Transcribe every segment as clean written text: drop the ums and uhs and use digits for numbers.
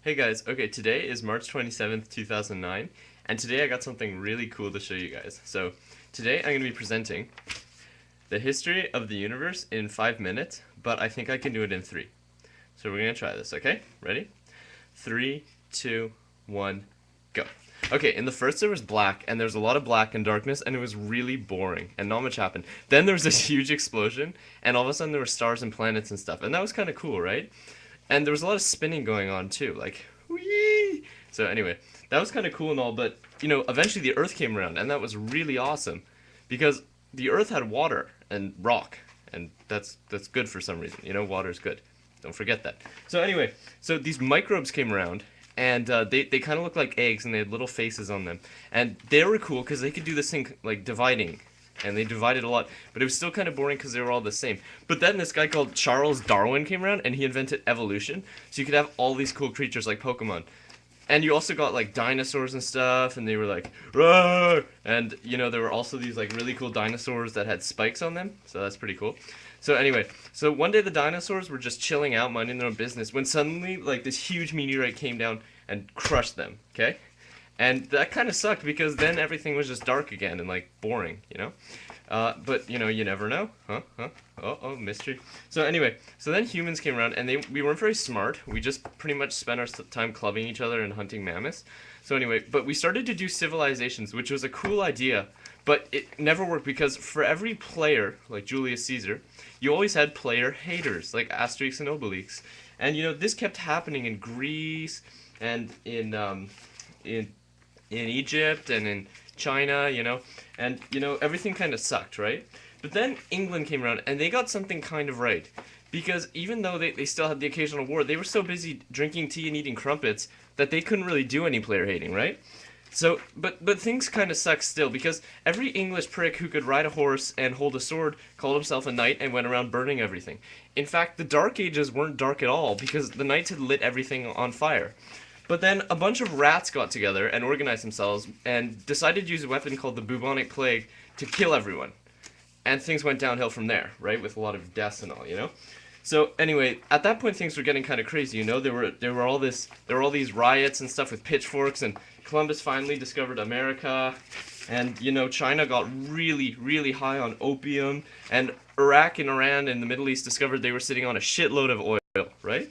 Hey guys, okay, today is March 27th, 2009, and today I got something really cool to show you guys. So, today I'm going to be presenting the history of the universe in 5 minutes, but I think I can do it in 3. So we're going to try this, okay? Ready? 3, 2, 1, go. Okay, in the first there was black, and there was a lot of black and darkness, and it was really boring, and not much happened. Then there was this huge explosion, and all of a sudden there were stars and planets and stuff, and that was kind of cool, right? And there was a lot of spinning going on too, like whee. So anyway, that was kind of cool and all, but eventually the Earth came around, and that was really awesome, because the Earth had water and rock, and that's good for some reason. Water's good. Don't forget that. So anyway, so these microbes came around, and they kind of looked like eggs, and they had little faces on them, and they were cool because they could do this thing like dividing. And they divided a lot, but it was still kind of boring because they were all the same. But then this guy called Charles Darwin came around, and he invented evolution, so you could have all these cool creatures like Pokemon. And you also got like dinosaurs and stuff, and they were like, roar! And there were also these like really cool dinosaurs that had spikes on them, so that's pretty cool. So anyway, so one day the dinosaurs were just chilling out, minding their own business, when suddenly like this huge meteorite came down and crushed them, okay? And that kind of sucked because then everything was just dark again and like boring. But you never know. Oh, mystery. So anyway, so then humans came around, and we weren't very smart. We just pretty much spent our time clubbing each other and hunting mammoths. So anyway, but we started to do civilizations, which was a cool idea, but it never worked because for every player, like Julius Caesar, you always had player haters, like Asterix and Obelix. And this kept happening in Greece and in Egypt and in China, and everything kind of sucked, right? But then England came around, and they got something kind of right, because even though they still had the occasional war, they were so busy drinking tea and eating crumpets that they couldn't really do any player hating, right? So, but things kind of suck still, because every English prick who could ride a horse and hold a sword called himself a knight and went around burning everything. In fact, the Dark Ages weren't dark at all, because the knights had lit everything on fire. But then a bunch of rats got together and organized themselves and decided to use a weapon called the bubonic plague to kill everyone. And things went downhill from there, right? With a lot of deaths and all. So anyway, at that point things were getting kind of crazy, There were all these riots and stuff with pitchforks, and Columbus finally discovered America, and China got really, really high on opium, and Iraq and Iran in the Middle East discovered they were sitting on a shitload of oil, right?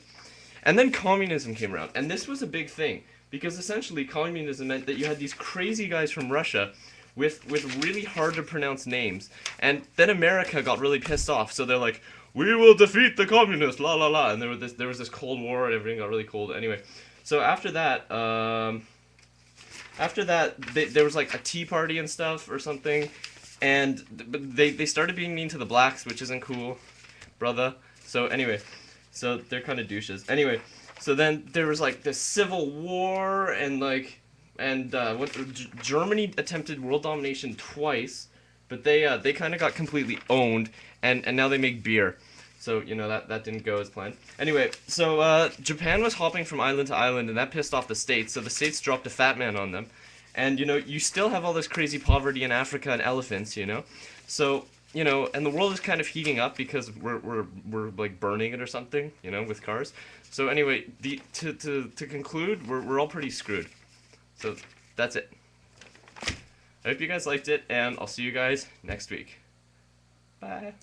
And then communism came around, and this was a big thing, because essentially communism meant that you had these crazy guys from Russia with really hard to pronounce names, and then America got really pissed off, so they're like, we will defeat the communists, la la la, and there was this Cold War, and everything got really cold. Anyway, so after that, there was like a tea party and stuff or something, and they started being mean to the blacks, which isn't cool, brother. So anyway. So they're kind of douches. Anyway, so then there was like this civil war, and Germany attempted world domination twice, but they kind of got completely owned, and now they make beer. So that didn't go as planned. Anyway, so Japan was hopping from island to island, and that pissed off the States. So the States dropped a fat man on them, and you still have all this crazy poverty in Africa and elephants. So. And the world is kind of heating up because we're like burning it or something, with cars. So anyway, to conclude, we're all pretty screwed. So that's it. I hope you guys liked it, and I'll see you guys next week. Bye.